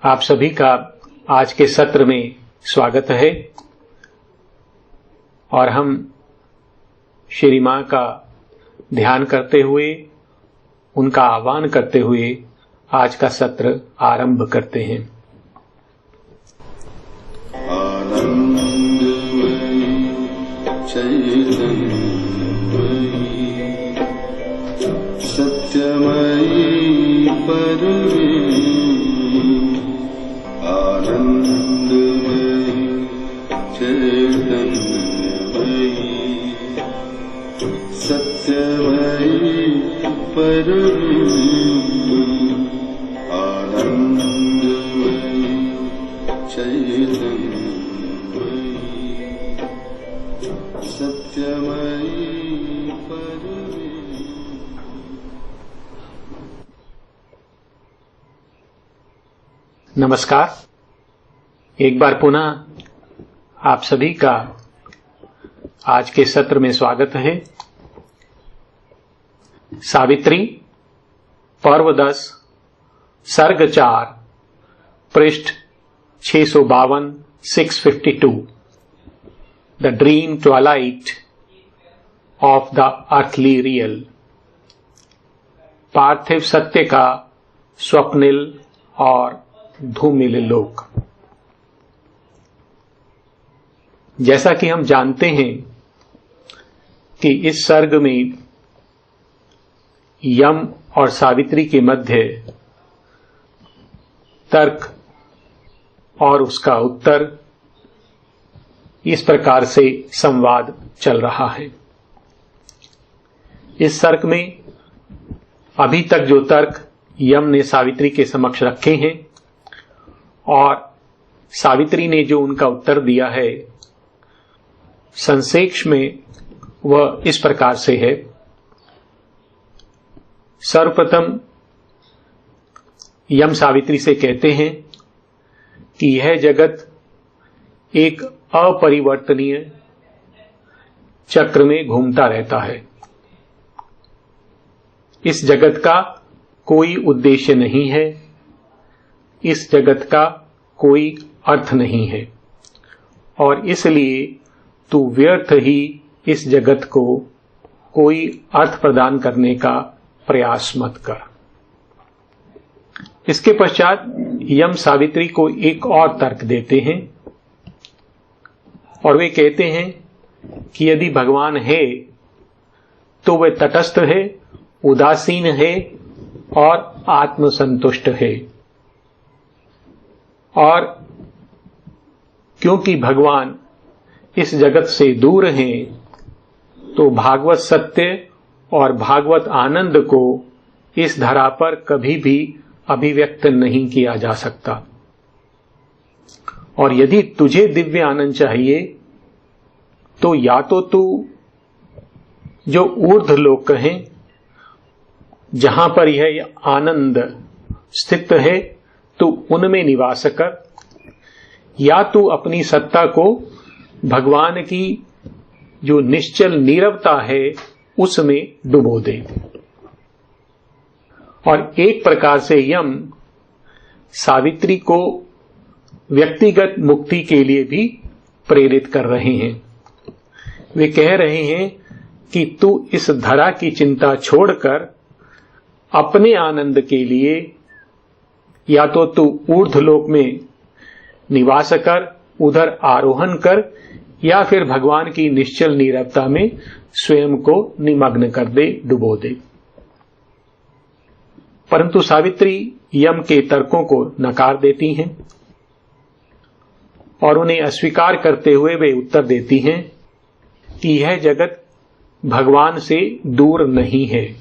आप सभी का आज के सत्र में स्वागत है और हम श्री मां का ध्यान करते हुए, उनका आह्वान करते हुए आज का सत्र आरंभ करते हैं। सत्यमयी परमे आनंदमयी चैतन्यमयी सत्यमयी परमे आनंदमयी चैतन्यमयी सत्यमयी परमे। नमस्कार। एक बार पुनः आप सभी का आज के सत्र में स्वागत है। सावित्री पर्व 10 सर्ग 4 पृष्ठ 652 652 the dream twilight of the earthly real. पार्थिव सत्य का स्वप्निल और धूमिल लोक। जैसा कि हम जानते हैं कि इस सर्ग में यम और सावित्री के मध्य तर्क और उसका उत्तर इस प्रकार से संवाद चल रहा है। इस सर्ग में अभी तक जो तर्क यम ने सावित्री के समक्ष रखे हैं और सावित्री ने जो उनका उत्तर दिया है, संक्षेप में वह इस प्रकार से है। सर्वप्रथम यम सावित्री से कहते हैं कि यह जगत एक अपरिवर्तनीय चक्र में घूमता रहता है। इस जगत का कोई उद्देश्य नहीं है, इस जगत का कोई अर्थ नहीं है और इसलिए तू व्यर्थ ही इस जगत को कोई अर्थ प्रदान करने का प्रयास मत कर। इसके पश्चात यम सावित्री को एक और तर्क देते हैं और वे कहते हैं कि यदि भगवान है तो वह तटस्थ है, उदासीन है और आत्मसंतुष्ट है। और क्योंकि भगवान इस जगत से दूर हैं, तो भागवत सत्य और भागवत आनंद को इस धरा पर कभी भी अभिव्यक्त नहीं किया जा सकता। और यदि तुझे दिव्य आनंद चाहिए तो या तो तू जो ऊर्ध्व लोक हैं, जहां पर यह आनंद स्थित है, तू उनमें निवास कर, या तू अपनी सत्ता को भगवान की जो निश्चल नीरवता है उसमें डुबो दे। और एक प्रकार से यम सावित्री को व्यक्तिगत मुक्ति के लिए भी प्रेरित कर रहे हैं। वे कह रहे हैं कि तू इस धरा की चिंता छोड़कर अपने आनंद के लिए या तो तू ऊर्ध्वलोक में निवास कर, उधर आरोहण कर, या फिर भगवान की निश्चल नीरवता में स्वयं को निमग्न कर दे, डुबो दे। परंतु सावित्री यम के तर्कों को नकार देती हैं और उन्हें अस्वीकार करते हुए वे उत्तर देती हैं कि यह जगत भगवान से दूर नहीं है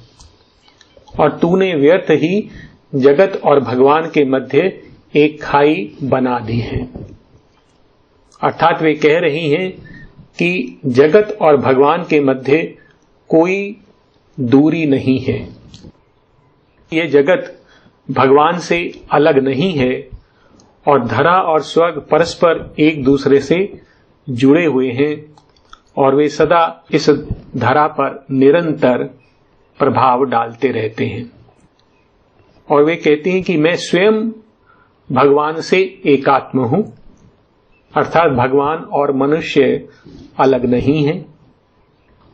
और तूने व्यर्थ ही जगत और भगवान के मध्य एक खाई बना दी है। अर्थात वे कह रही हैं कि जगत और भगवान के मध्य कोई दूरी नहीं है। ये जगत भगवान से अलग नहीं है और धरा और स्वर्ग परस्पर एक दूसरे से जुड़े हुए हैं और वे सदा इस धरा पर निरंतर प्रभाव डालते रहते हैं। और वे कहते हैं कि मैं स्वयं भगवान से एकात्म हूं, अर्थात भगवान और मनुष्य अलग नहीं हैं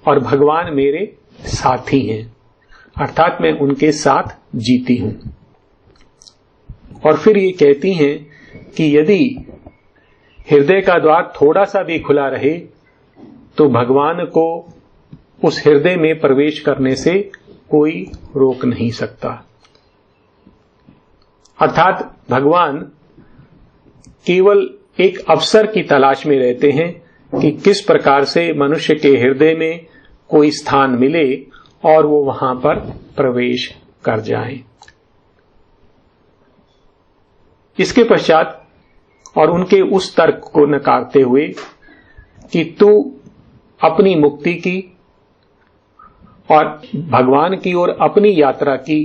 और भगवान मेरे साथी हैं, अर्थात मैं उनके साथ जीती हूं। और फिर ये कहती हैं कि यदि हृदय का द्वार थोड़ा सा भी खुला रहे तो भगवान को उस हृदय में प्रवेश करने से कोई रोक नहीं सकता। अर्थात भगवान केवल एक अवसर की तलाश में रहते हैं कि किस प्रकार से मनुष्य के हृदय में कोई स्थान मिले और वो वहां पर प्रवेश कर जाए। इसके पश्चात और उनके उस तर्क को नकारते हुए कि तू अपनी मुक्ति की और भगवान की ओर अपनी यात्रा की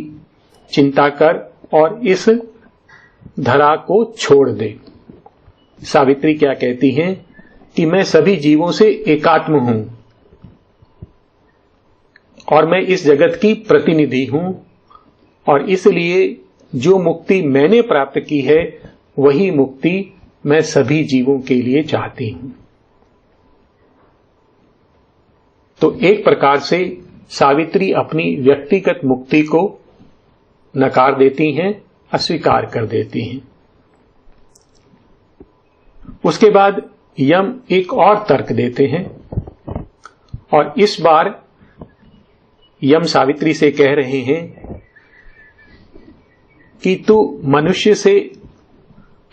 चिंता कर और इस धरा को छोड़ दे। सावित्री क्या कहती हैं कि मैं सभी जीवों से एकात्म हूं और मैं इस जगत की प्रतिनिधि हूं और इसलिए जो मुक्ति मैंने प्राप्त की है वही मुक्ति मैं सभी जीवों के लिए चाहती हूं। तो एक प्रकार से सावित्री अपनी व्यक्तिगत मुक्ति को नकार देती हैं, अस्वीकार कर देती हैं। उसके बाद यम एक और तर्क देते हैं और इस बार यम सावित्री से कह रहे हैं कि तू मनुष्य से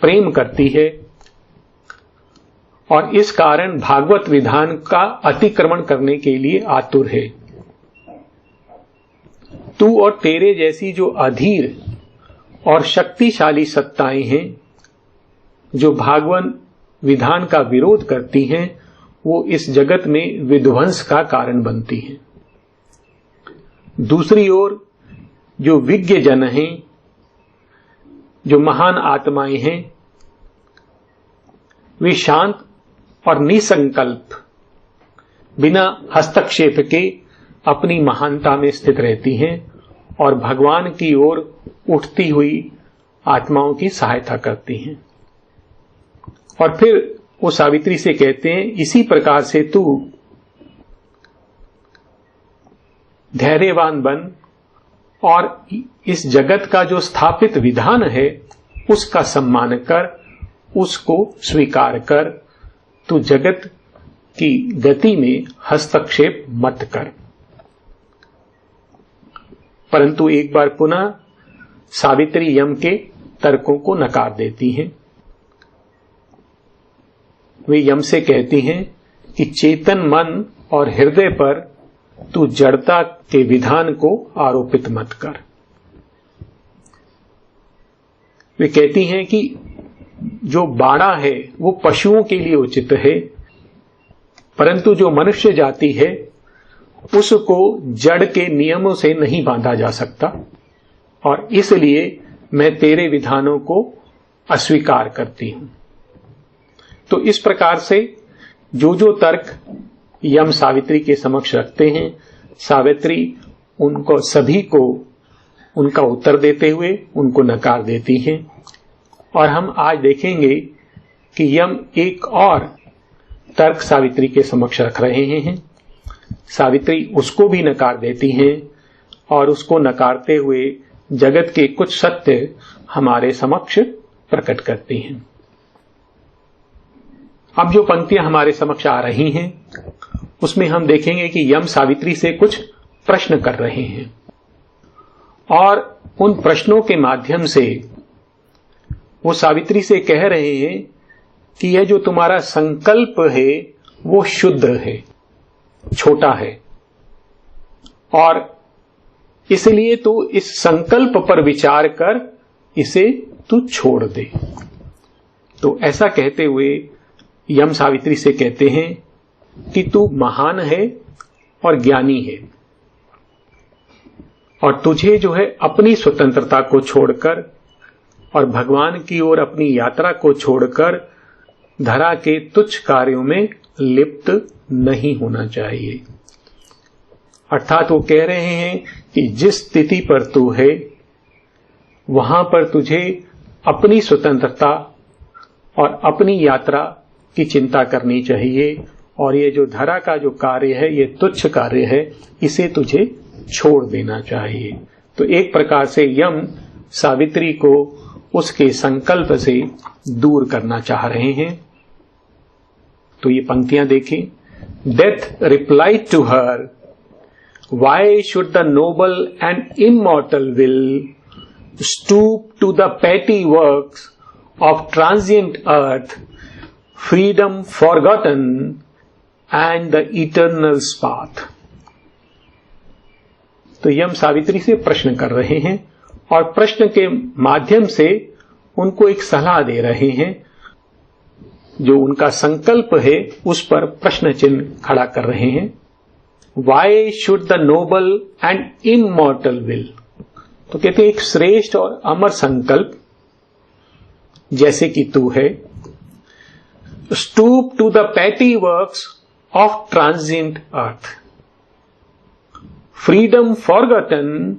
प्रेम करती है और इस कारण भागवत विधान का अतिक्रमण करने के लिए आतुर है। तू और तेरे जैसी जो अधीर और शक्तिशाली सत्ताएं हैं जो भागवत विधान का विरोध करती हैं वो इस जगत में विध्वंस का कारण बनती हैं। दूसरी ओर जो विज्ञ जन हैं, जो महान आत्माएं हैं, वे शांत और निसंकल्प बिना हस्तक्षेप के अपनी महानता में स्थित रहती हैं और भगवान की ओर उठती हुई आत्माओं की सहायता करती हैं। और फिर वो सावित्री से कहते हैं इसी प्रकार से तू धैर्यवान बन और इस जगत का जो स्थापित विधान है उसका सम्मान कर, उसको स्वीकार कर, तू जगत की गति में हस्तक्षेप मत कर। परंतु एक बार पुनः सावित्री यम के तर्कों को नकार देती हैं। वे यम से कहती हैं कि चेतन मन और हृदय पर तू जड़ता के विधान को आरोपित मत कर। वे कहती हैं कि जो बाड़ा है वो पशुओं के लिए उचित है, परंतु जो मनुष्य जाति है उसको जड़ के नियमों से नहीं बांधा जा सकता और इसलिए मैं तेरे विधानों को अस्वीकार करती हूं। तो इस प्रकार से जो जो तर्क यम सावित्री के समक्ष रखते हैं, सावित्री उनको सभी को उनका उत्तर देते हुए उनको नकार देती हैं। और हम आज देखेंगे कि यम एक और तर्क सावित्री के समक्ष रख रहे हैं। सावित्री उसको भी नकार देती हैं और उसको नकारते हुए जगत के कुछ सत्य हमारे समक्ष प्रकट करती हैं। अब जो पंक्तियां हमारे समक्ष आ रही हैं उसमें हम देखेंगे कि यम सावित्री से कुछ प्रश्न कर रहे हैं और उन प्रश्नों के माध्यम से वो सावित्री से कह रहे हैं कि यह जो तुम्हारा संकल्प है वो शुद्ध है, छोटा है और इसलिए तू इस संकल्प पर विचार कर इसे तू छोड़ दे। तो ऐसा कहते हुए यम सावित्री से कहते हैं कि तू महान है और ज्ञानी है और तुझे जो है अपनी स्वतंत्रता को छोड़कर और भगवान की ओर अपनी यात्रा को छोड़कर धरा के तुच्छ कार्यों में लिप्त नहीं होना चाहिए। अर्थात वो कह रहे हैं कि जिस स्थिति पर तू है वहां पर तुझे अपनी स्वतंत्रता और अपनी यात्रा की चिंता करनी चाहिए, और ये जो धरा का जो कार्य है, ये तुच्छ कार्य है, इसे तुझे छोड़ देना चाहिए। तो एक प्रकार से यम सावित्री को उसके संकल्प से दूर करना चाह रहे हैं। तो ये पंक्तियां देखें। Death replied to her, why should the noble and immortal will stoop to the petty works of transient earth, freedom forgotten and the eternal path. तो यम सावित्री से प्रश्न कर रहे हैं और प्रश्न के माध्यम से उनको एक सलाह दे रहे हैं। जो उनका संकल्प है उस पर प्रश्न चिन्ह खड़ा कर रहे हैं। Y should the noble and immortal will, तो कहते हैं एक श्रेष्ठ और अमर संकल्प जैसे कि तू है, stoop to the petty works of transient earth, freedom forgotten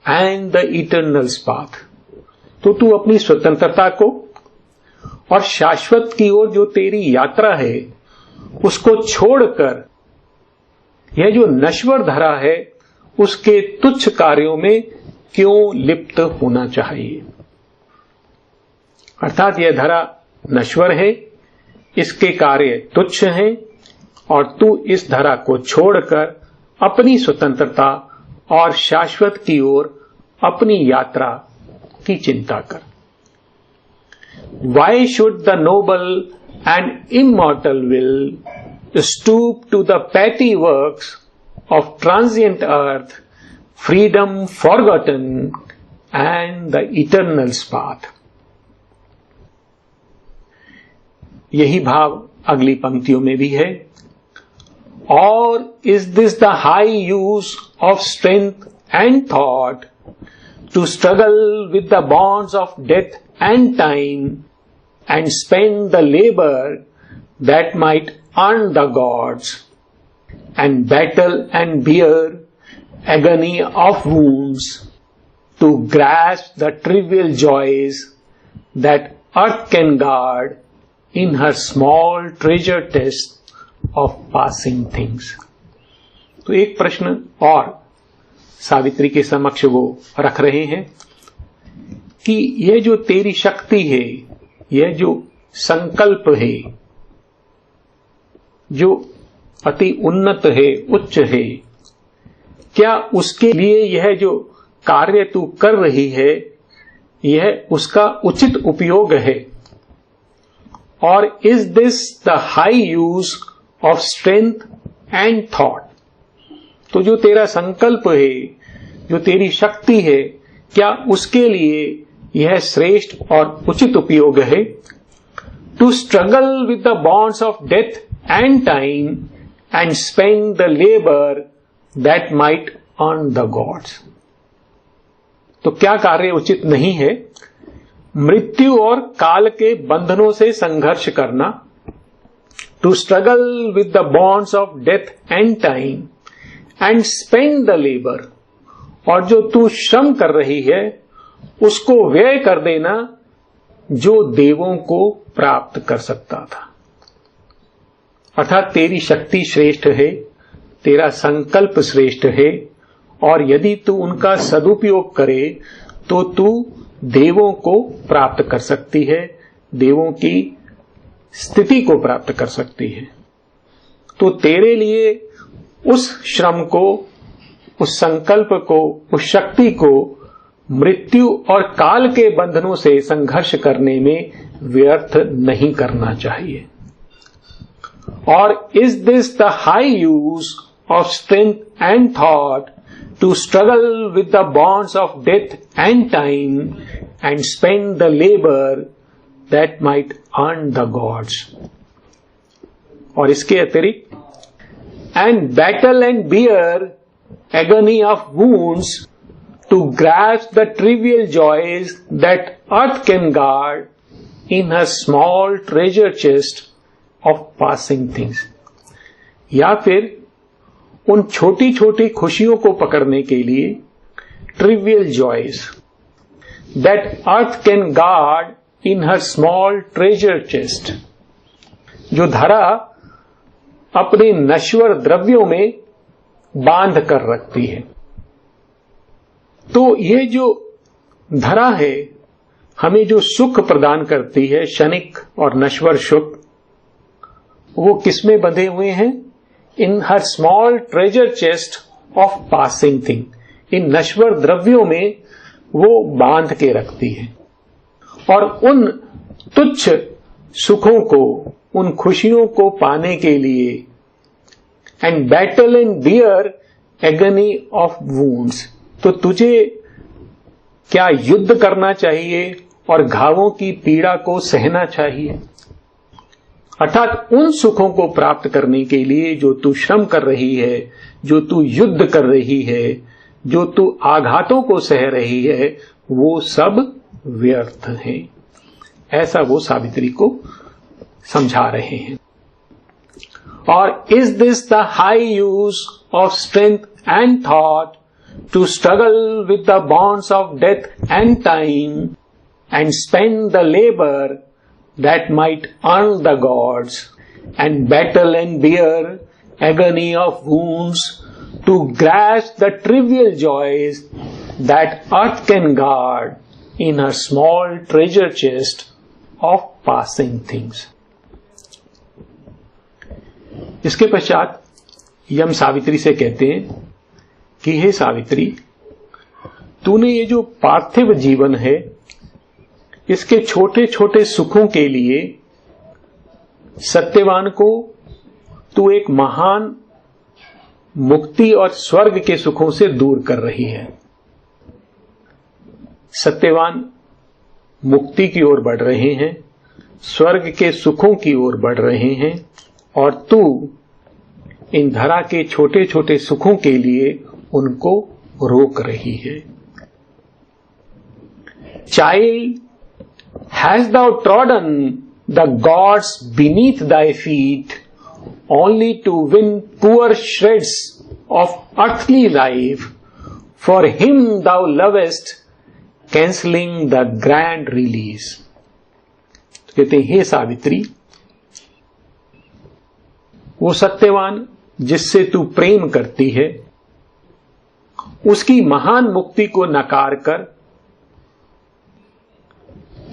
and the eternal path. तो तू अपनी स्वतंत्रता को और शाश्वत की ओर जो तेरी यात्रा है उसको छोड़कर यह जो नश्वर धरा है उसके तुच्छ कार्यों में क्यों लिप्त होना चाहिए। अर्थात यह धरा नश्वर है, इसके कार्य तुच्छ हैं, और तू इस धरा को छोड़कर अपनी स्वतंत्रता और शाश्वत की ओर अपनी यात्रा की चिंता कर। Why should the noble and immortal will stoop to the petty works of transient earth, freedom forgotten and the eternal path? यही भाव अगली पंक्तियों में भी है। Or is this the high use of strength and thought to struggle with the bonds of death and time and spend the labor that might earn the gods and battle and bear agony of wounds to grasp the trivial joys that earth can guard in her small treasure chest of passing things? तो एक प्रश्न और सावित्री के समक्ष वो रख रहे हैं कि यह जो तेरी शक्ति है, यह जो संकल्प है, जो अति उन्नत है, उच्च है, क्या उसके लिए यह जो कार्य तू कर रही है यह उसका उचित उपयोग है? और is this the high use of strength and thought? तो जो तेरा संकल्प है, जो तेरी शक्ति है, क्या उसके लिए यह श्रेष्ठ और उचित उपयोग है? To struggle with the bonds of death and time and spend the labour that might earn the gods. तो क्या कार्य उचित नहीं है? मृत्यु और काल के बंधनों से संघर्ष करना, to struggle with the bonds of death and time and spend the labour, और जो तू श्रम कर रही है उसको व्यय कर देना जो देवों को प्राप्त कर सकता था। अर्थात तेरी शक्ति श्रेष्ठ है, तेरा संकल्प श्रेष्ठ है, और यदि तू उनका सदुपयोग करे तो तू देवों को प्राप्त कर सकती है, देवों की स्थिति को प्राप्त कर सकती है। तो तेरे लिए उस श्रम को, उस संकल्प को, उस शक्ति को मृत्यु और काल के बंधनों से संघर्ष करने में व्यर्थ नहीं करना चाहिए। और is this the high use of strength and thought to struggle with the bonds of death and time and spend the labour that might earn the gods. और इसके अतिरिक्त and battle and bear agony of wounds to grasp the trivial joys that earth can guard in her small treasure chest of passing things। या फिर उन छोटी छोटी खुशियों को पकड़ने के लिए, trivial joys, that earth can guard in her small treasure chest, जो धरा अपने नश्वर द्रव्यों में बांध कर रखती है। तो ये जो धरा है हमें जो सुख प्रदान करती है, क्षणिक और नश्वर सुख, वो किसमें बंधे हुए हैं? In her small treasure chest of passing thing, इन नश्वर द्रव्यों में वो बांध के रखती है। और उन तुच्छ सुखों को, उन खुशियों को पाने के लिए and battle and bear agony of wounds, तो तुझे क्या युद्ध करना चाहिए और घावों की पीड़ा को सहना चाहिए। अर्थात उन सुखों को प्राप्त करने के लिए जो तू श्रम कर रही है, जो तू युद्ध कर रही है, जो तू आघातों को सह रही है, वो सब व्यर्थ हैं। ऐसा वो सावित्री को समझा रहे हैं। और is this the high use of strength and thought to struggle with the bonds of death and time and spend the labour that might earn the gods, and battle and bear agony of wounds to grasp the trivial joys that earth can guard in her small treasure chest of passing things. इसके पश्चात यम सावित्री से कहते हैं कि हे सावित्री, तूने ये जो पार्थिव जीवन है, इसके छोटे छोटे सुखों के लिए सत्यवान को तू एक महान मुक्ति और स्वर्ग के सुखों से दूर कर रही है। सत्यवान मुक्ति की ओर बढ़ रहे हैं, स्वर्ग के सुखों की ओर बढ़ रहे हैं, और तू इन धरा के छोटे छोटे सुखों के लिए उनको रोक रही है। Child, hast thou trodden the gods beneath thy feet only to win poor shreds of earthly life? For him thou lovest, cancelling the grand release. कहते हैं, हे सावित्री, वो सत्यवान जिससे तू प्रेम करती है, उसकी महान मुक्ति को नकार कर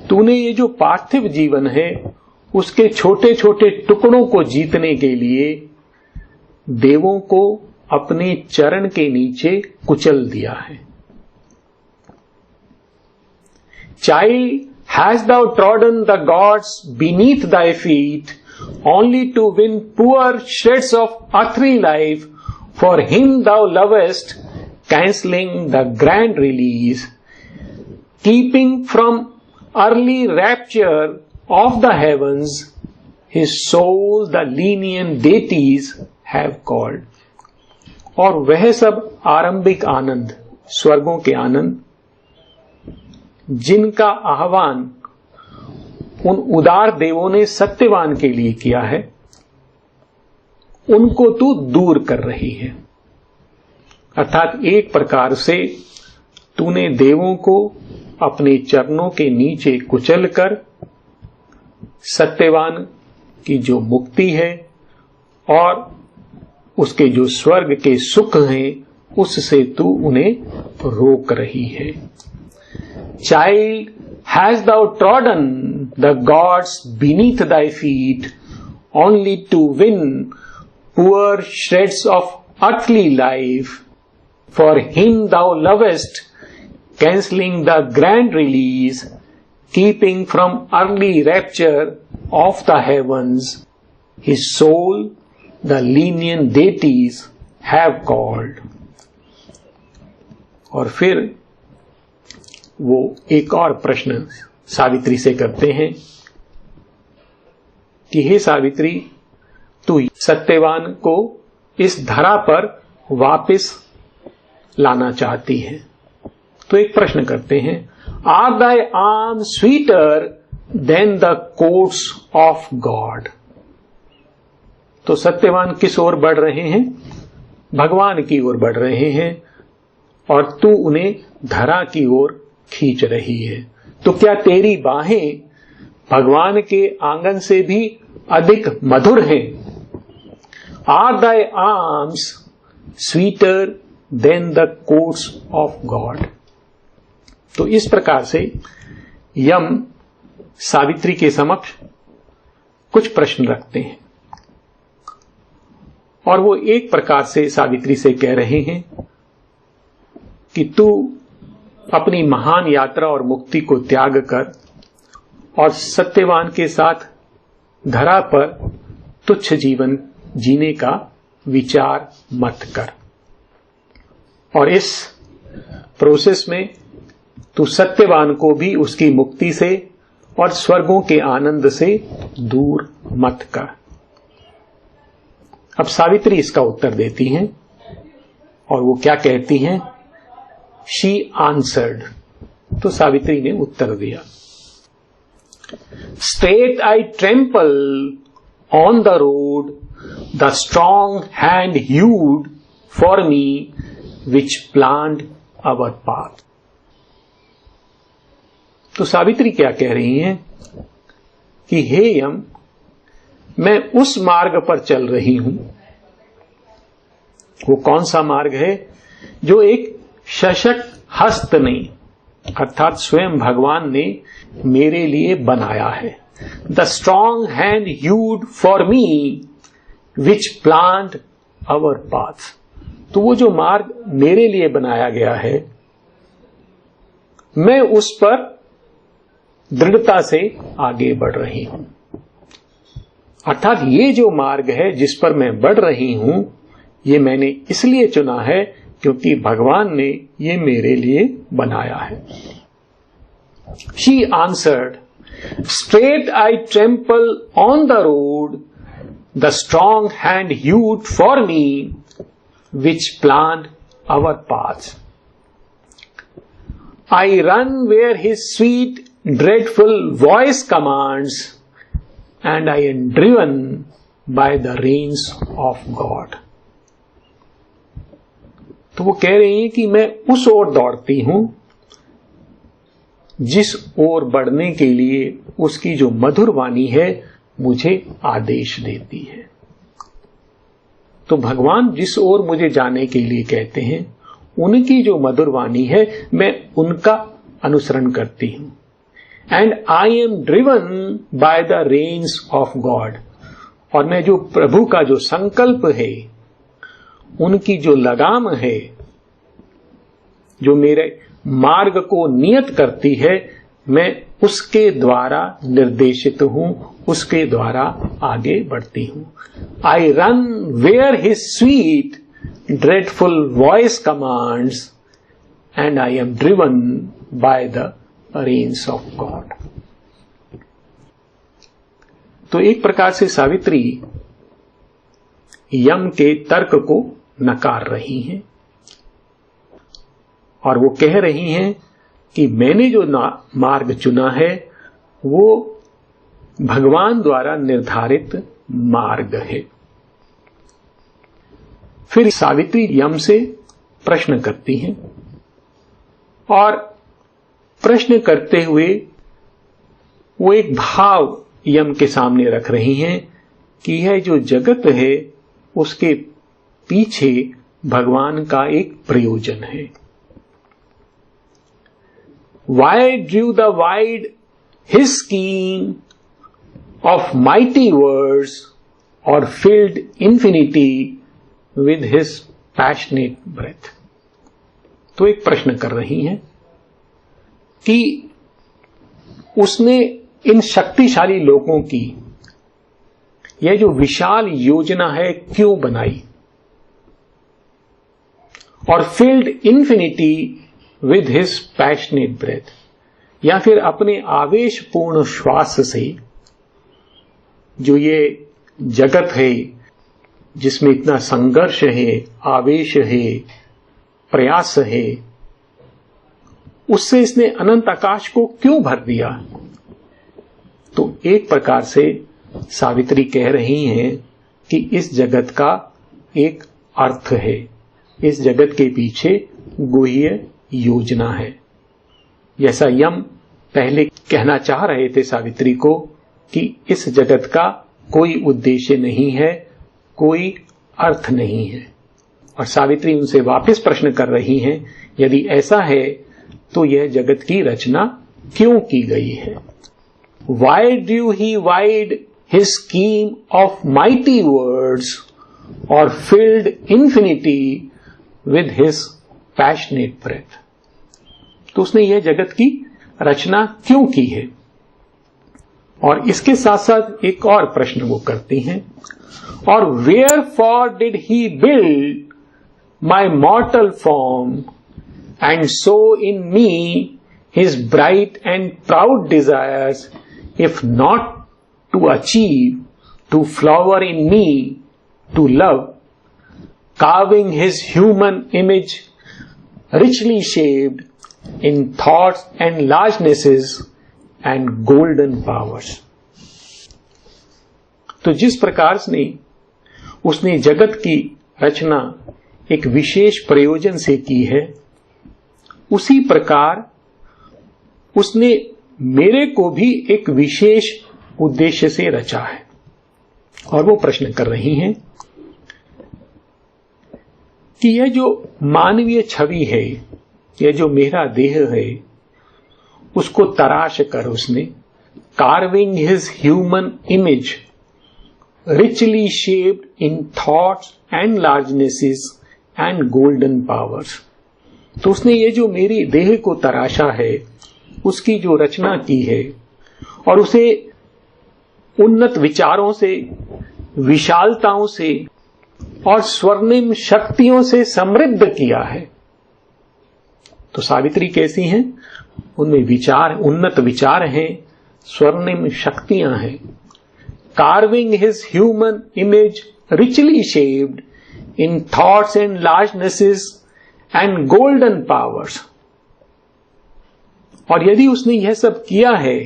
तूने ये जो पार्थिव जीवन है उसके छोटे छोटे टुकड़ों को जीतने के लिए देवों को अपने चरण के नीचे कुचल दिया है। Child, hast thou trodden the gods beneath thy feet only to win poor shreds of earthly life? For him thou lovest, cancelling the grand release, keeping from early rapture of the heavens, his soul the lenient deities have called. और वह सब आरंभिक आनंद, स्वर्गों के आनंद, जिनका आह्वान उन उदार देवों ने सत्यवान के लिए किया है, उनको तू दूर कर रही है। अर्थात एक प्रकार से तूने देवों को अपने चरणों के नीचे कुचलकर सत्यवान की जो मुक्ति है और उसके जो स्वर्ग के सुख हैं, उससे तू उन्हें रोक रही है। Child, hast thou trodden the gods beneath thy feet only to win poor shreds of earthly life? For him thou lovest, cancelling the grand release, keeping from early rapture of the heavens, his soul the lenient deities have called. और फिर वो एक और प्रश्न सावित्री से करते हैं कि हे सावित्री, तू सत्यवान को इस धरा पर वापस लाना चाहती है। तो एक प्रश्न करते हैं, are thy arm sweeter than the courts of God? तो सत्यवान किस ओर बढ़ रहे हैं? भगवान की ओर बढ़ रहे हैं, और तू उन्हें धरा की ओर खींच रही है। तो क्या तेरी बाहें भगवान के आंगन से भी अधिक मधुर हैं? Are thy arms sweeter than the courts of God? तो इस प्रकार से यम सावित्री के समक्ष कुछ प्रश्न रखते हैं और वो एक प्रकार से सावित्री से कह रहे हैं कि तू अपनी महान यात्रा और मुक्ति को त्याग कर और सत्यवान के साथ धरा पर तुच्छ जीवन जीने का विचार मत कर, और इस प्रोसेस में तू सत्यवान को भी उसकी मुक्ति से और स्वर्गों के आनंद से दूर मत कर। अब सावित्री इसका उत्तर देती हैं और वो क्या कहती हैं? She answered. तो सावित्री ने उत्तर दिया, straight I trample on the road, the strong hand hewed for me which planned our path. तो सावित्री क्या कह रही हैं कि हे यम, मैं उस मार्ग पर चल रही हूं। वो कौन सा मार्ग है? जो एक सशक्त हस्त ने अर्थात स्वयं भगवान ने मेरे लिए बनाया है। The strong hand hewed for me which planned our path. तो वो जो मार्ग मेरे लिए बनाया गया है, मैं उस पर दृढ़ता से आगे बढ़ रही हूं। अर्थात ये जो मार्ग है जिस पर मैं बढ़ रही हूं, ये मैंने इसलिए चुना है क्योंकि भगवान ने ये मेरे लिए बनाया है। She answered, straight I trample on the road, the strong hand hewed for me which planned our path. I run where his sweet dreadful voice commands, and I am driven by the reins of God. तो वो कह रही हैं कि मैं उस ओर दौड़ती हूं जिस ओर बढ़ने के लिए उसकी जो मधुर वाणी है मुझे आदेश देती है। तो भगवान जिस ओर मुझे जाने के लिए कहते हैं, उनकी जो मधुर वाणी है, मैं उनका अनुसरण करती हूं। And I am driven by the reins of God. और मैं जो प्रभु का जो संकल्प है, उनकी जो लगाम है, जो मेरे मार्ग को नियत करती है, मैं उसके द्वारा निर्देशित हूं, उसके द्वारा आगे बढ़ती हूं। I run where his sweet dreadful voice commands, and I am driven by the reins of God. तो एक प्रकार से सावित्री यम के तर्क को नकार रही हैं और वो कह रही हैं कि मैंने जो मार्ग चुना है वो भगवान द्वारा निर्धारित मार्ग है। फिर सावित्री यम से प्रश्न करती हैं और प्रश्न करते हुए वो एक भाव यम के सामने रख रही हैं कि यह जो जगत है उसके पीछे भगवान का एक प्रयोजन है। Why drew the wide his scheme of mighty words or filled infinity with his passionate breath? तो एक प्रश्न कर रही हैं कि उसने इन शक्तिशाली लोगों की यह जो विशाल योजना है क्यों बनाई, और filled infinity with his passionate breath, या फिर अपने आवेशपूर्ण श्वास से जो ये जगत है जिसमें इतना संघर्ष है, आवेश है, प्रयास है, उससे इसने अनंत आकाश को क्यों भर दिया। तो एक प्रकार से सावित्री कह रही हैं कि इस जगत का एक अर्थ है, इस जगत के पीछे गुह्य योजना है। जैसा यम पहले कहना चाह रहे थे सावित्री को कि इस जगत का कोई उद्देश्य नहीं है, कोई अर्थ नहीं है। और सावित्री उनसे वापस प्रश्न कर रही हैं, यदि ऐसा है तो यह जगत की रचना क्यों की गई है? Why do he wide his scheme of mighty words or filled infinity with his passionate breath? तो उसने यह जगत की रचना क्यों की है? और इसके साथ साथ एक और प्रश्न वो करती हैं, और wherefore did he build my mortal form and sow in me his bright and proud desires, if not to achieve, to flower in me, to love, carving his human image richly shaped in thoughts and largenesses and golden powers. तो जिस प्रकार से उसने जगत की रचना एक विशेष प्रयोजन से की है, उसी प्रकार उसने मेरे को भी एक विशेष उद्देश्य से रचा है। और वो प्रश्न कर रही हैं कि यह जो मानवीय छवि है, यह जो मेरा देह है, उसको तराश कर उसने carving his human image richly shaped in thoughts and largenesses and golden powers. तो उसने ये जो मेरी देह को तराशा है, उसकी जो रचना की है और उसे उन्नत विचारों से, विशालताओं से और स्वर्णिम शक्तियों से समृद्ध किया है। तो सावित्री कैसी हैं? उनमें विचार, उन्नत विचार हैं, स्वर्णिम शक्तियां हैं। Carving his human image richly shaped in thoughts and largenesses and golden powers. और यदि उसने यह सब किया है,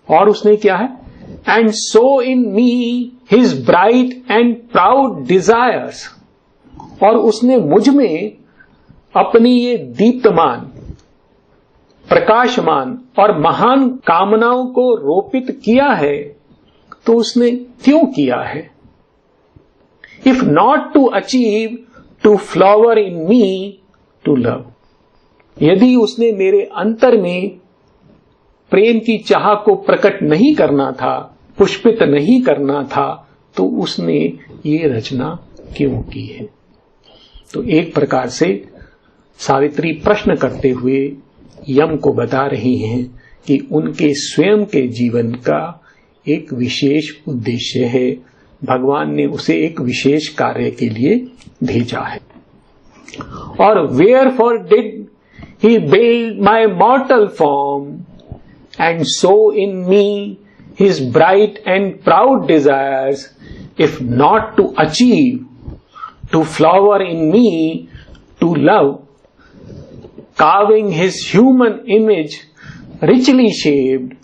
और उसने क्या है, and sow in me his bright and proud desires, और उसने मुझ में अपनी ये दीप्तमान, प्रकाशमान और महान कामनाओं को रोपित किया है, तो उसने क्यों किया है? If not to achieve, to flower in me, to love. यदि उसने मेरे अंतर में प्रेम की चाह को प्रकट नहीं करना था, पुष्पित नहीं करना था, तो उसने ये रचना क्यों की है? तो एक प्रकार से सावित्री प्रश्न करते हुए यम को बता रही हैं कि उनके स्वयं के जीवन का एक विशेष उद्देश्य है, भगवान ने उसे एक विशेष कार्य के लिए भेजा है। और wherefore did he build my mortal form and sow in me his bright and proud desires, if not to achieve, to flower in me, to love, carving his human image richly shaped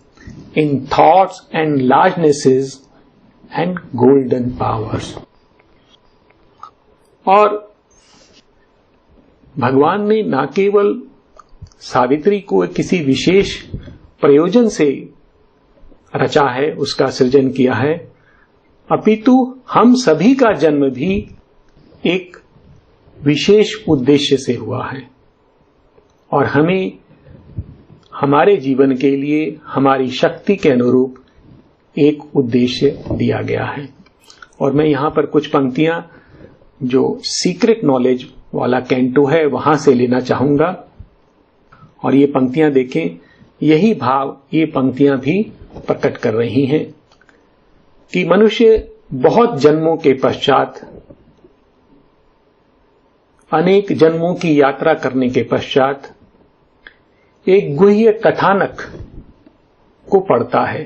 in thoughts and largenesses and golden powers. और भगवान ने न केवल सावित्री को किसी विशेष प्रयोजन से रचा है, उसका सृजन किया है, अपितु हम सभी का जन्म भी एक विशेष उद्देश्य से हुआ है। और हमें हमारे जीवन के लिए हमारी शक्ति के अनुरूप एक उद्देश्य दिया गया है। और मैं यहां पर कुछ पंक्तियां जो सीक्रेट नॉलेज वाला कैंटो है वहां से लेना चाहूंगा। और ये पंक्तियां देखें, यही भाव ये पंक्तियां भी प्रकट कर रही हैं कि मनुष्य बहुत जन्मों के पश्चात, अनेक जन्मों की यात्रा करने के पश्चात एक गुह्य कथानक को पढ़ता है,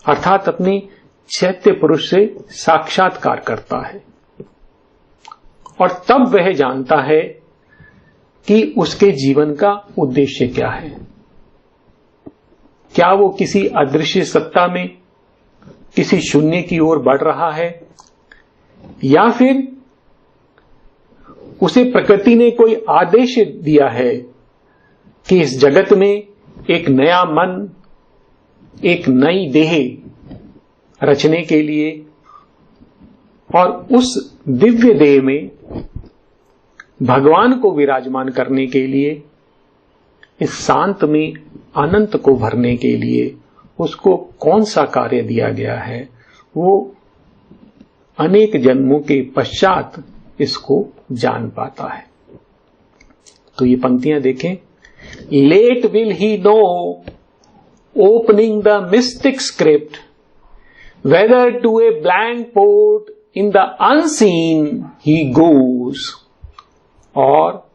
अर्थात अपनी चैत्य पुरुष से साक्षात्कार करता है। और तब वह जानता है कि उसके जीवन का उद्देश्य क्या है। क्या वो किसी अदृश्य सत्ता में किसी शून्य की ओर बढ़ रहा है, या फिर उसे प्रकृति ने कोई आदेश दिया है कि इस जगत में एक नया मन, एक नई देह रचने के लिए और उस दिव्य देह में भगवान को विराजमान करने के लिए, इस शांत में अनंत को भरने के लिए उसको कौन सा कार्य दिया गया है, वो अनेक जन्मों के पश्चात इसको जान पाता है। तो ये पंक्तियां देखें। Late will he know, opening the mystic script, whether to a blank port in the unseen he goes, और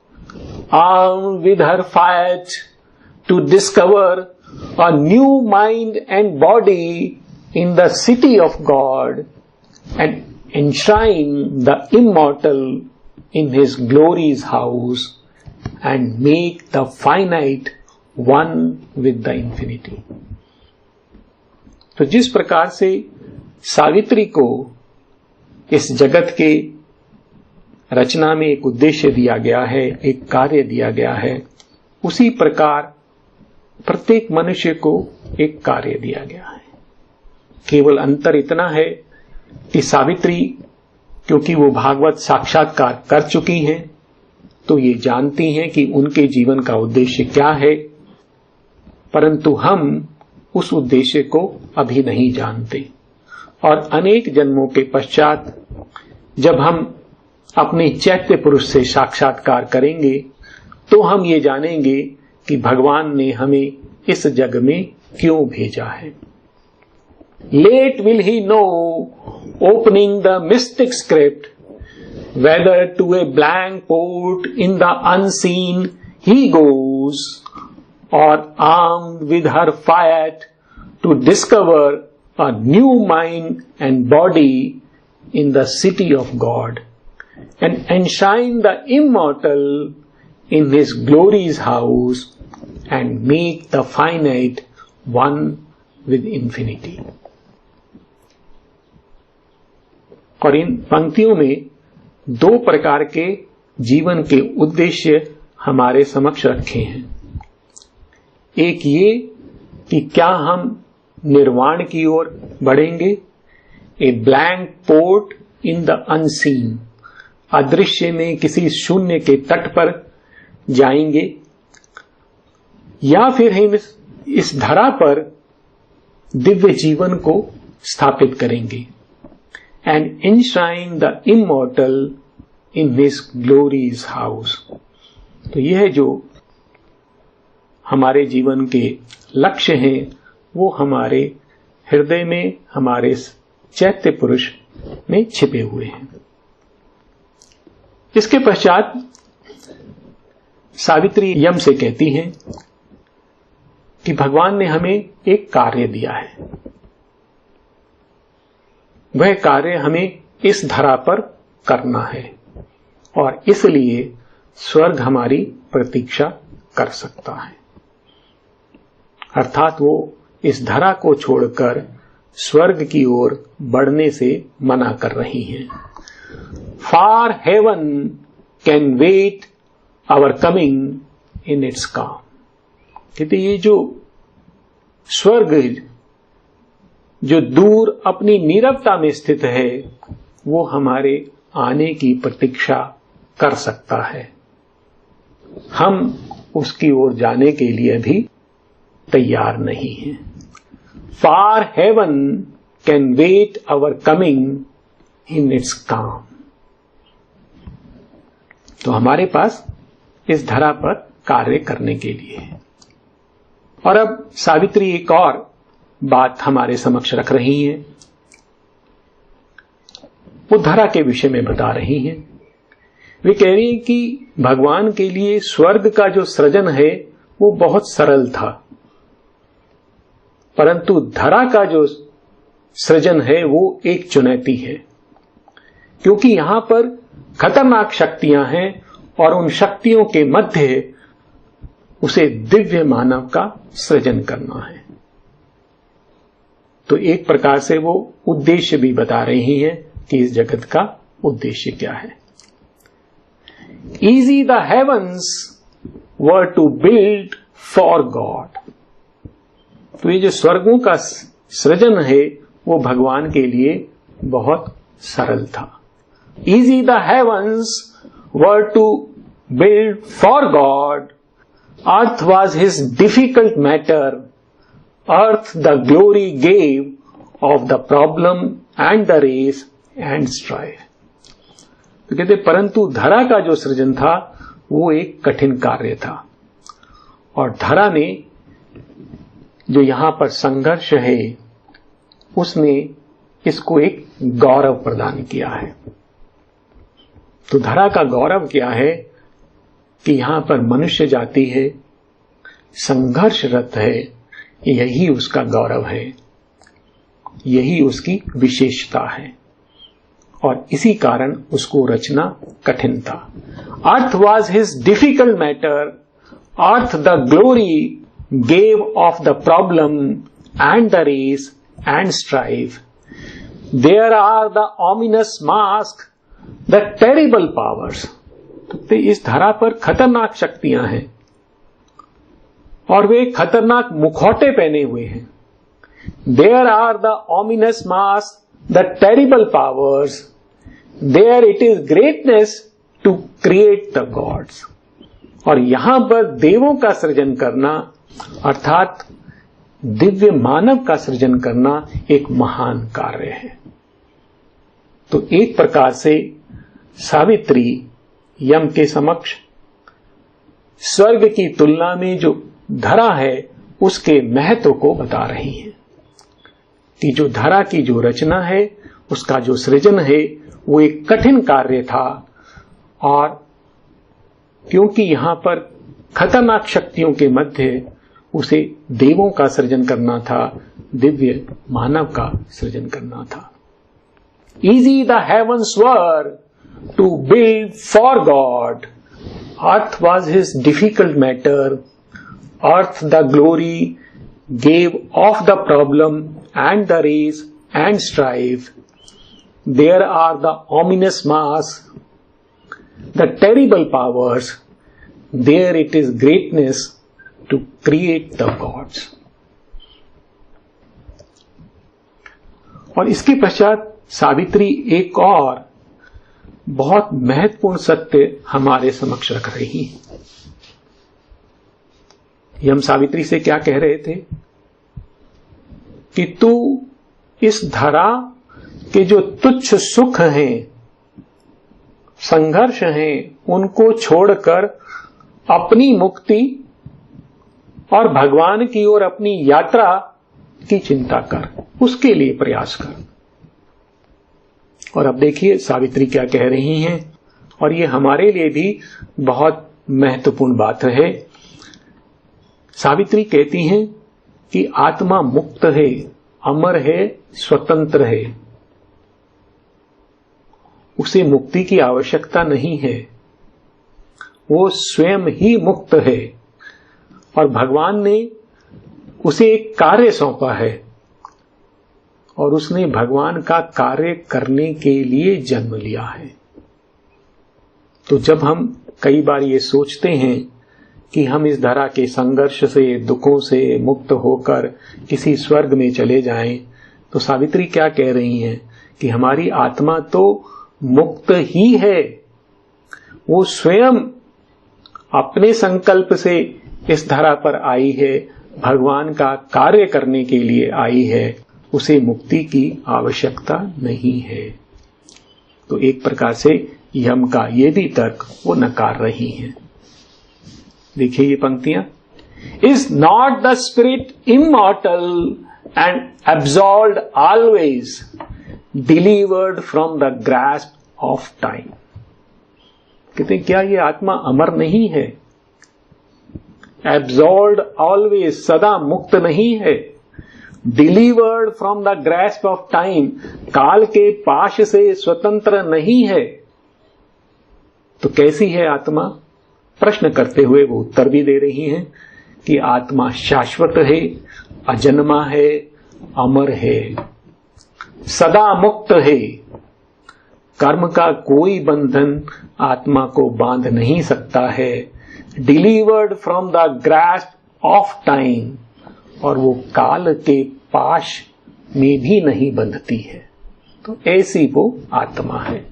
armed with her fiat to discover a new mind and body in the city of God and enshrine the immortal in his glory's house and make the finite one with the infinity। तो जिस प्रकार से सावित्री को इस जगत के रचना में एक उद्देश्य दिया गया है, एक कार्य दिया गया है, उसी प्रकार प्रत्येक मनुष्य को एक कार्य दिया गया है। केवल अंतर इतना है कि सावित्री, क्योंकि वो भागवत साक्षात्कार कर चुकी हैं, तो ये जानती हैं कि उनके जीवन का उद्देश्य क्या है, परंतु हम उस उद्देश्य को अभी नहीं जानते। और अनेक जन्मों के पश्चात जब हम अपने चैत्य पुरुष से साक्षात्कार करेंगे तो हम ये जानेंगे कि भगवान ने हमें इस जग में क्यों भेजा है। Let will he know, opening the mystic script, whether to a blank port in the unseen he goes, और armed with her faith to discover a new mind and body in the city of God and enshrine the immortal in his glory's house and make the finite one with infinity। और इन पंक्तियों में दो प्रकार के जीवन के उद्देश्य हमारे समक्ष रखे हैं। एक ये कि क्या हम निर्वाण की ओर बढ़ेंगे, a blank port in the unseen, अदृश्य में किसी शून्य के तट पर जाएंगे, या फिर हम इस धरा पर दिव्य जीवन को स्थापित करेंगे, and enshrine the immortal in his glories house. तो यह जो हमारे जीवन के लक्ष्य हैं वो हमारे हृदय में, हमारे चैत्य पुरुष में छिपे हुए हैं। इसके पश्चात सावित्री यम से कहती हैं कि भगवान ने हमें एक कार्य दिया है, वह कार्य हमें इस धरा पर करना है, और इसलिए स्वर्ग हमारी प्रतीक्षा कर सकता है। अर्थात वो इस धरा को छोड़कर स्वर्ग की ओर बढ़ने से मना कर रही हैं। Far heaven can wait our coming in its calm। कहते ये जो स्वर्ग जो दूर अपनी नीरवता में स्थित है, वो हमारे आने की प्रतीक्षा कर सकता है। हम उसकी ओर जाने के लिए भी तैयार नहीं हैं। Far heaven can wait our coming in its calm। तो हमारे पास इस धरा पर कार्य करने के लिए है। और अब सावित्री एक और बात हमारे समक्ष रख रही हैं, वो धरा के विषय में बता रही हैं। वे कह रही हैं कि भगवान के लिए स्वर्ग का जो सृजन है वो बहुत सरल था, परंतु धरा का जो सृजन है वो एक चुनौती है, क्योंकि यहां पर खतरनाक शक्तियां हैं और उन शक्तियों के मध्य उसे दिव्य मानव का सृजन करना है। तो एक प्रकार से वो उद्देश्य भी बता रही हैं कि इस जगत का उद्देश्य क्या है। Easy the heavens were to build for God. तो ये जो स्वर्गों का सृजन है वो भगवान के लिए बहुत सरल था। Easy the heavens were to build for God. Earth was his difficult matter. Earth the glory gave of the problem and the race and strife. तो कहते परंतु धरा का जो सृजन था वो एक कठिन कार्य था, और धरा ने जो यहां पर संघर्ष है उसने इसको एक गौरव प्रदान किया है। तो धरा का गौरव क्या है कि यहां पर मनुष्य जाति है, संघर्षरत है, यही उसका गौरव है, यही उसकी विशेषता है, और इसी कारण उसको रचना कठिन था। Earth was his difficult matter, earth the glory gave of the problem and the race and strive. There are the ominous mask, the terrible powers. तो इस धरा पर खतरनाक शक्तियां हैं और वे खतरनाक मुखौटे पहने हुए हैं। There are the ominous mask, the terrible powers, there it is greatness to create the gods. और यहां पर देवों का सृजन करना अर्थात दिव्य मानव का सृजन करना एक महान कार्य है। तो एक प्रकार से सावित्री यम के समक्ष स्वर्ग की तुलना में जो धरा है उसके महत्व को बता रही है कि जो धरा की जो रचना है, उसका जो सृजन है वो एक कठिन कार्य था, और क्योंकि यहां पर खतरनाक शक्तियों के मध्य उसे देवों का सृजन करना था, दिव्य मानव का सृजन करना था। Easy the heavens were to build for God. Earth was his difficult matter. Earth the glory gave of the problem and the race and strife. There are the ominous masks, the terrible powers. There it is greatness to create the gods. और इसके पश्चात सावित्री एक और बहुत महत्वपूर्ण सत्य हमारे समक्ष रख रही है। हम सावित्री से क्या कह रहे थे कि तू इस धरा के जो तुच्छ सुख हैं, संघर्ष हैं, उनको छोड़कर अपनी मुक्ति और भगवान की ओर अपनी यात्रा की चिंता कर, उसके लिए प्रयास कर। और अब देखिए सावित्री क्या कह रही हैं, और ये हमारे लिए भी बहुत महत्वपूर्ण बात है। सावित्री कहती हैं कि आत्मा मुक्त है, अमर है, स्वतंत्र है, उसे मुक्ति की आवश्यकता नहीं है, वो स्वयं ही मुक्त है, और भगवान ने उसे एक कार्य सौंपा है और उसने भगवान का कार्य करने के लिए जन्म लिया है। तो जब हम कई बार ये सोचते हैं कि हम इस धरा के संघर्ष से, दुखों से मुक्त होकर किसी स्वर्ग में चले जाएं, तो सावित्री क्या कह रही हैं कि हमारी आत्मा तो मुक्त ही है, वो स्वयं अपने संकल्प से इस धरा पर आई है, भगवान का कार्य करने के लिए आई है, उसे मुक्ति की आवश्यकता नहीं है। तो एक प्रकार से यम का ये भी तर्क वो नकार रही हैं। देखिए ये पंक्तियां, is not the spirit immortal and absolved always delivered from the grasp of time. कहते क्या ये आत्मा अमर नहीं है, एब्सॉल्व्ड ऑलवेज सदा मुक्त नहीं है, delivered from the grasp of time काल के पाश से स्वतंत्र नहीं है, तो कैसी है आत्मा? प्रश्न करते हुए वो उत्तर भी दे रही हैं कि आत्मा शाश्वत है, अजन्मा है, अमर है, सदा मुक्त है, कर्म का कोई बंधन आत्मा को बांध नहीं सकता है, delivered from the grasp of time, और वो काल के पाश में भी नहीं बंधती है। तो ऐसी वो आत्मा है।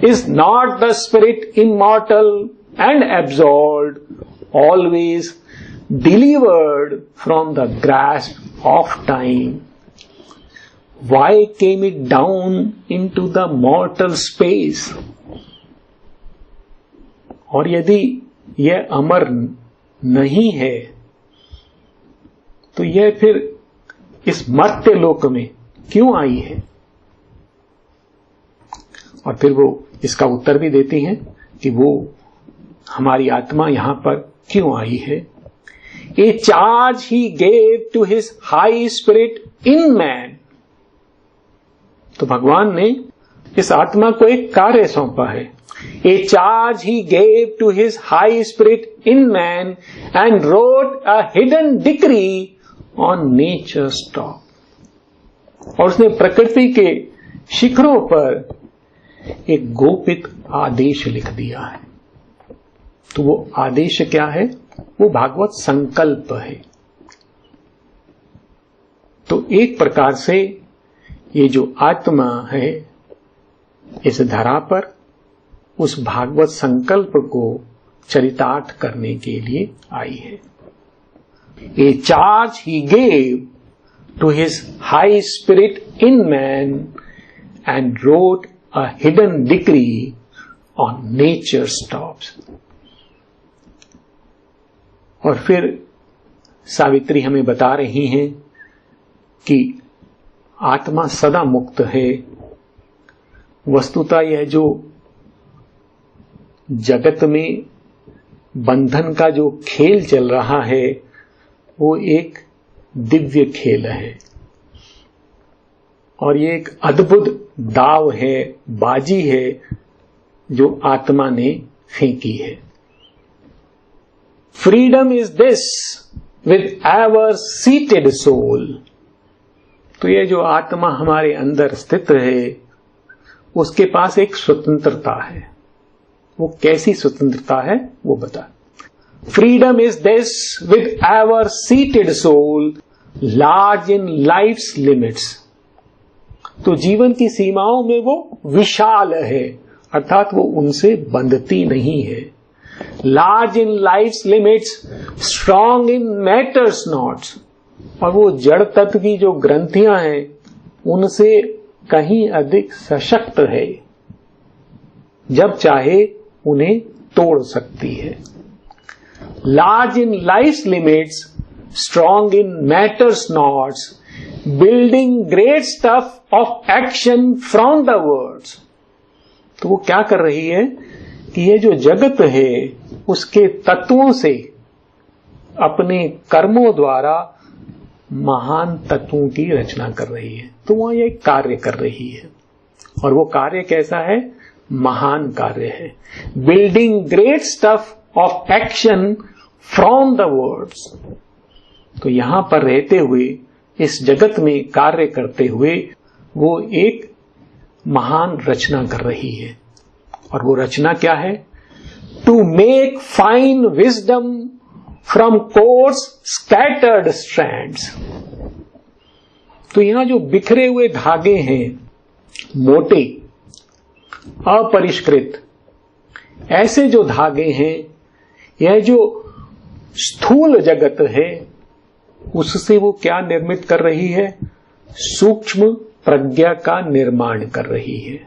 Is not the spirit immortal and absolved, always delivered from the grasp of time? Why came it down into the mortal space? और यदि यह अमर नहीं है तो यह फिर इस मर्त्य लोक में क्यों आई है? और फिर वो इसका उत्तर भी देती हैं कि वो हमारी आत्मा यहां पर क्यों आई है। A charge he gave to his high spirit in man. तो भगवान ने इस आत्मा को एक कार्य सौंपा है। A charge he gave to his high spirit in man and wrote a hidden decree on nature's top. और उसने प्रकृति के शिखरों पर एक गोपित आदेश लिख दिया है। तो वो आदेश क्या है? वो भागवत संकल्प है। तो एक प्रकार से ये जो आत्मा है इस धरा पर उस भागवत संकल्प को चरितार्थ करने के लिए आई है। A charge he gave to his high spirit in man and wrote a hidden decree on nature's tops. और फिर सावित्री हमें बता रही हैं कि आत्मा सदा मुक्त है। वस्तुतः यह जो जगत में बंधन का जो खेल चल रहा है वो एक दिव्य खेल है और ये एक अद्भुत दाव है, बाजी है जो आत्मा ने फेंकी है। Freedom is this with ever seated soul. तो ये जो आत्मा हमारे अंदर स्थित है उसके पास एक स्वतंत्रता है। वो कैसी स्वतंत्रता है वो बता। Freedom is this with ever seated soul large in life's limits. तो जीवन की सीमाओं में वो विशाल है, अर्थात वो उनसे बंधती नहीं है। Large in life's limits, strong in matter's knots. और वो जड़ तत्व की जो ग्रंथियां हैं उनसे कहीं अधिक सशक्त है, जब चाहे उन्हें तोड़ सकती है। Large in life's limits, strong in matter's knots, building great stuff of action from the words. तो वो क्या कर रही है कि ये जो जगत है उसके तत्वों से अपने कर्मों द्वारा महान तत्वों की रचना कर रही है। तो वह ये कार्य कर रही है और वो कार्य कैसा है? महान कार्य है। Building great stuff of action from the words. तो यहां पर रहते हुए इस जगत में कार्य करते हुए वो एक महान रचना कर रही है। और वो रचना क्या है? To make fine wisdom from coarse scattered strands. तो यहां जो बिखरे हुए धागे हैं, मोटे अपरिष्कृत, ऐसे जो धागे हैं, यह जो स्थूल जगत है उससे वो क्या निर्मित कर रही है? सूक्ष्म प्रज्ञा का निर्माण कर रही है।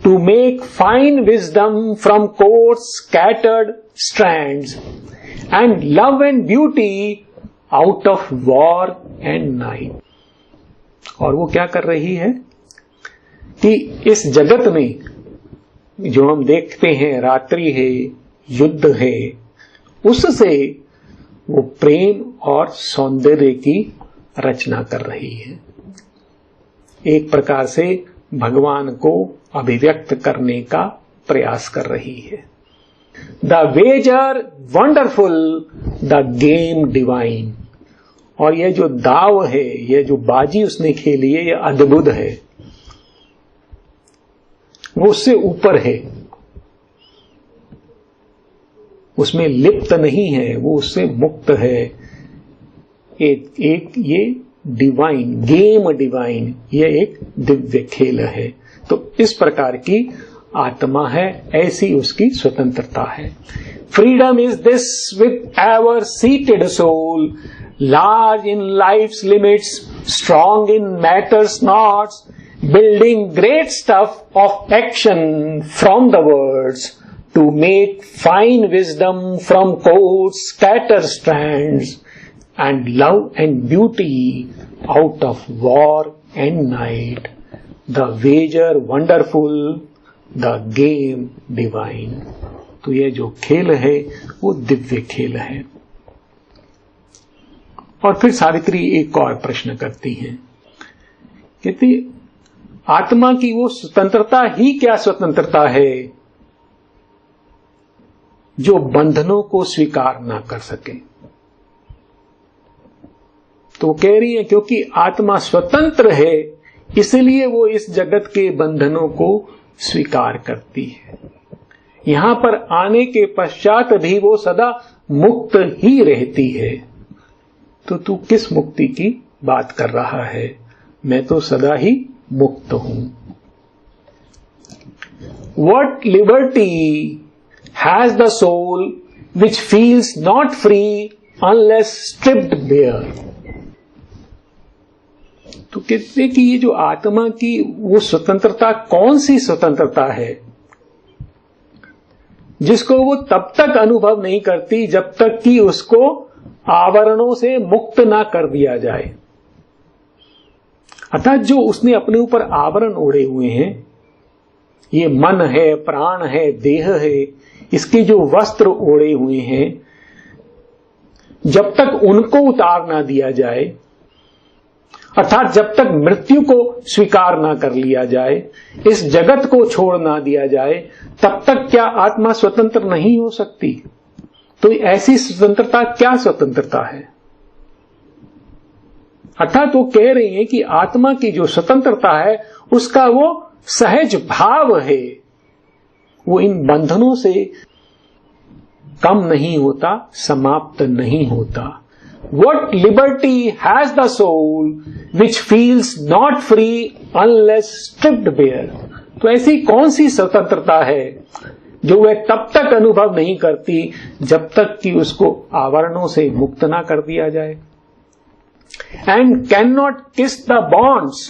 To make fine wisdom from coarse scattered strands and love and beauty out of war and night. और वो क्या कर रही है कि इस जगत में जो हम देखते हैं, रात्रि है, युद्ध है, उससे वो प्रेम और सौंदर्य की रचना कर रही है। एक प्रकार से भगवान को अभिव्यक्त करने का प्रयास कर रही है। The wager wonderful, the game divine. और यह जो दाव है, यह जो बाजी उसने खेली है, यह अद्भुत है। वो उससे ऊपर है, उसमें लिप्त नहीं है, वो उससे मुक्त है। एक ये डिवाइन गेम, डिवाइन ये एक दिव्य खेल है। तो इस प्रकार की आत्मा है, ऐसी उसकी स्वतंत्रता है। Freedom is this with ever seated soul, large in life's limits, strong in matter's knots, building great stuff of action from the words, to make fine wisdom from codes scatter strands, and love and beauty out of war and night, the wager wonderful, the game divine। तो ये जो खेल है वो दिव्य खेल है। और फिर सावित्री एक और प्रश्न करती हैं, कहती आत्मा की वो स्वतंत्रता ही क्या स्वतंत्रता है जो बंधनों को स्वीकार ना कर सके। तो वो कह रही है क्योंकि आत्मा स्वतंत्र है इसलिए वो इस जगत के बंधनों को स्वीकार करती है। यहां पर आने के पश्चात भी वो सदा मुक्त ही रहती है। तो तू किस मुक्ति की बात कर रहा है? मैं तो सदा ही मुक्त हूं। What liberty has the soul which feels not free unless stripped bare? तो कहते कि ये जो आत्मा की वो स्वतंत्रता कौन सी स्वतंत्रता है जिसको वो तब तक अनुभव नहीं करती जब तक कि उसको आवरणों से मुक्त ना कर दिया जाए। अर्थात जो उसने अपने ऊपर आवरण ओढ़े हुए हैं, ये मन है, प्राण है, देह है, इसके जो वस्त्र ओढ़े हुए हैं, जब तक उनको उतार ना दिया जाए, अर्थात जब तक मृत्यु को स्वीकार ना कर लिया जाए, इस जगत को छोड़ ना दिया जाए, तब तक क्या आत्मा स्वतंत्र नहीं हो सकती? तो ऐसी स्वतंत्रता क्या स्वतंत्रता है? अर्थात वो कह रही है कि आत्मा की जो स्वतंत्रता है उसका वो सहज भाव है, वो इन बंधनों से कम नहीं होता, समाप्त नहीं होता। What liberty has the soul which feels not free unless stripped bare? तो ऐसी कौन सी स्वतंत्रता है जो वह तब तक अनुभव नहीं करती जब तक कि उसको आवरणों से मुक्त ना कर दिया जाए। And cannot kiss the bonds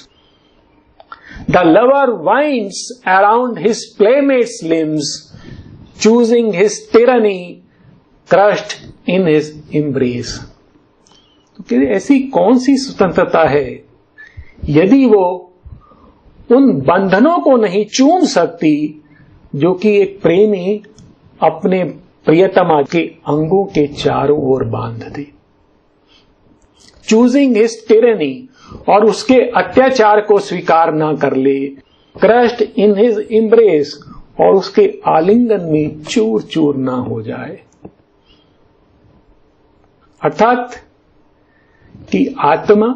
the lover winds around his playmate's limbs, choosing his tyranny crushed in his embrace। तो ऐसी कौन सी स्वतंत्रता है यदि वो उन बंधनों को नहीं चूम सकती जो कि एक प्रेमी अपने प्रियतमा के अंगों के चारों ओर बांध दे। चूजिंग हिज टिरेनी, और उसके अत्याचार को स्वीकार ना कर ले। क्रश्ड इन हिज एम्ब्रेस, और उसके आलिंगन में चूर चूर ना हो जाए। अर्थात कि आत्मा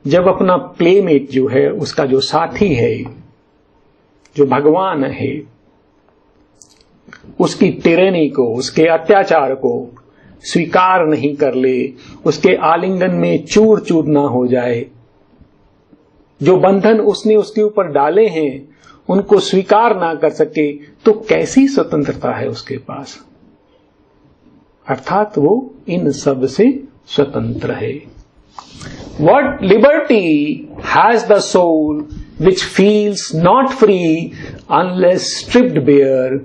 जब अपना प्लेमेट जो है, उसका जो साथी है, जो भगवान है, उसकी टिरेनी को, उसके अत्याचार को स्वीकार नहीं कर ले, उसके आलिंगन में चूर चूर ना हो जाए, जो बंधन उसने उसके ऊपर डाले हैं उनको स्वीकार ना कर सके, तो कैसी स्वतंत्रता है उसके पास? अर्थात वो इन सब से स्वतंत्र है। What liberty has the soul which feels not free unless stripped bare,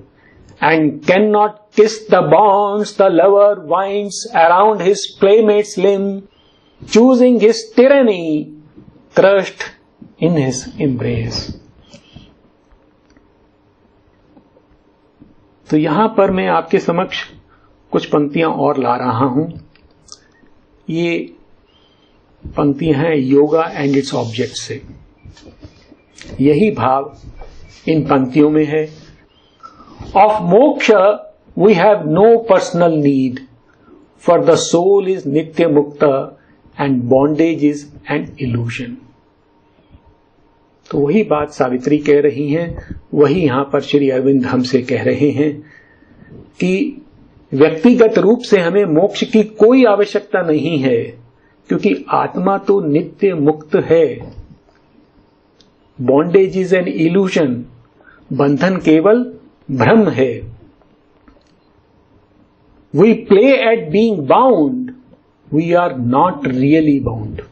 and cannot kiss the bonds the lover winds around his playmate's limb, choosing his tyranny crushed in his embrace। तो यहां पर मैं आपके समक्ष कुछ पंक्तियां और ला रहा हूं। ये पंक्तियां हैं योगा एंड इट्स ऑब्जेक्ट से। यही भाव इन पंक्तियों में है। Of moksha we have no personal need, for the soul is nitya mukta and bondage is an illusion. तो वही बात सावित्री कह रही हैं, वही यहां पर श्री अरविंद हमसे कह रहे हैं कि व्यक्तिगत रूप से हमें मोक्ष की कोई आवश्यकता नहीं है, क्योंकि आत्मा तो नित्य मुक्त है। बॉन्डेज इज एन इल्यूजन, बंधन केवल भ्रम है। We play at being bound, we are not really bound.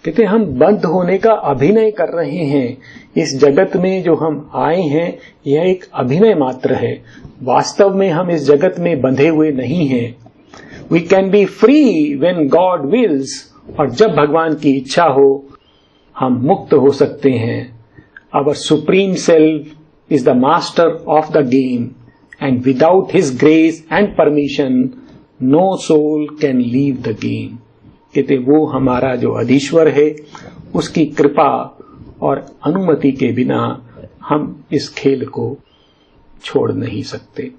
कहते हम बंध होने का अभिनय कर रहे हैं। इस जगत में जो हम आए हैं यह एक अभिनय मात्र है, वास्तव में हम इस जगत में बंधे हुए नहीं हैं। We can be free when God wills, और जब भगवान की इच्छा हो हम मुक्त हो सकते हैं। Our supreme self is the master of the game, and without his grace and permission no soul can leave the game. कहते वो हमारा जो अधीश्वर है, उसकी कृपा और अनुमति के बिना हम इस खेल को छोड़ नहीं सकते।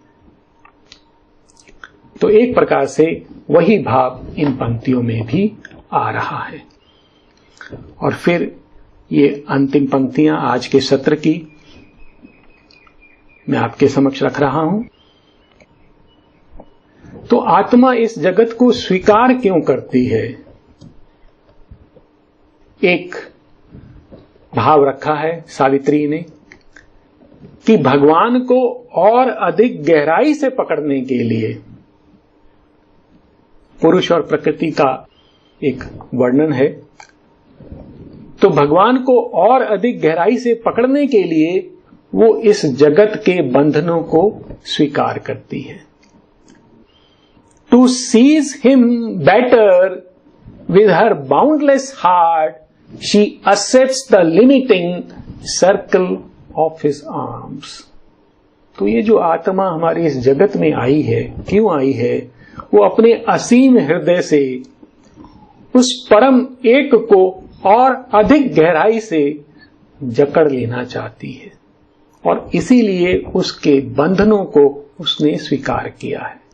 तो एक प्रकार से वही भाव इन पंक्तियों में भी आ रहा है। और फिर ये अंतिम पंक्तियां आज के सत्र की मैं आपके समक्ष रख रहा हूं। तो आत्मा इस जगत को स्वीकार क्यों करती है? एक भाव रखा है सावित्री ने कि भगवान को और अधिक गहराई से पकड़ने के लिए, पुरुष और प्रकृति का एक वर्णन है, तो भगवान को और अधिक गहराई से पकड़ने के लिए वो इस जगत के बंधनों को स्वीकार करती है। To seize him better with her boundless heart, she accepts the limiting circle of his arms. तो ये जो आत्मा हमारे इस जगत में आई है, क्यों आई है? वो अपने असीम हृदय से उस परम एक को और अधिक गहराई से जकड़ लेना चाहती है, और इसीलिए उसके बंधनों को उसने स्वीकार किया है।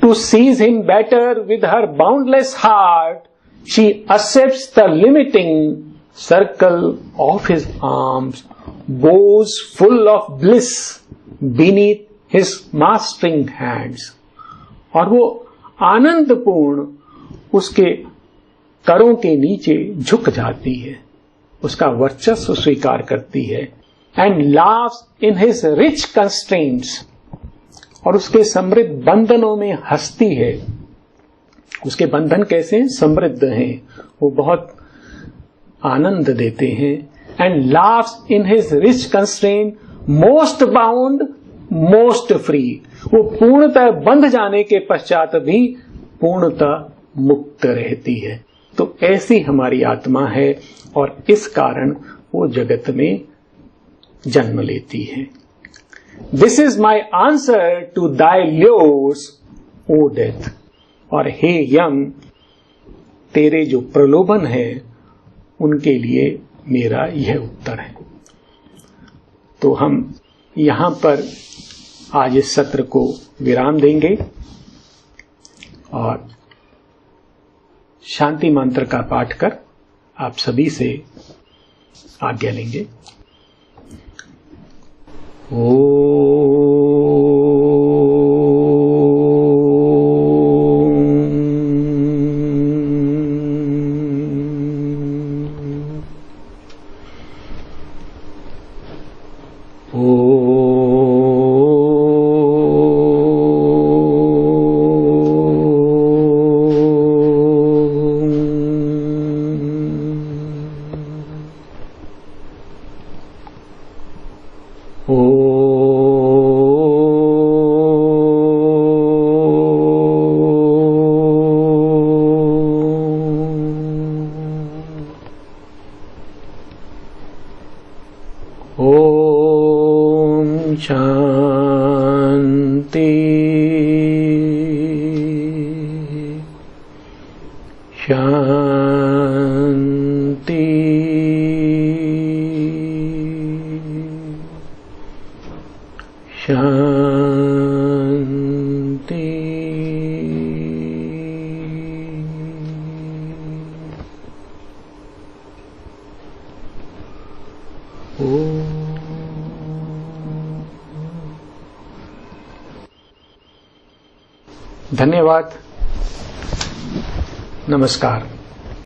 To seize him better with her boundless heart, she accepts the limiting circle of his arms, bows full of bliss beneath his mastering hands. और वो आनंदपूर्ण उसके करों के नीचे झुक जाती है, उसका वर्चस्व स्वीकार करती है, and laughs in his rich constraints, और उसके समृद्ध बंधनों में हंसती है। उसके बंधन कैसे समृद्ध हैं, वो बहुत आनंद देते हैं। And laughs in his rich constraint, most bound, most free, वो पूर्णतः बंध जाने के पश्चात भी पूर्णतः मुक्त रहती है। तो ऐसी हमारी आत्मा है, और इस कारण वो जगत में जन्म लेती है। This is my answer to thy lures, O death. और हे यम, तेरे जो प्रलोभन है उनके लिए मेरा यह उत्तर है। तो हम यहां पर आज इस सत्र को विराम देंगे और शांति मंत्र का पाठ कर आप सभी से आज्ञा लेंगे। शांति शांति शांति। धन्यवाद। नमस्कार।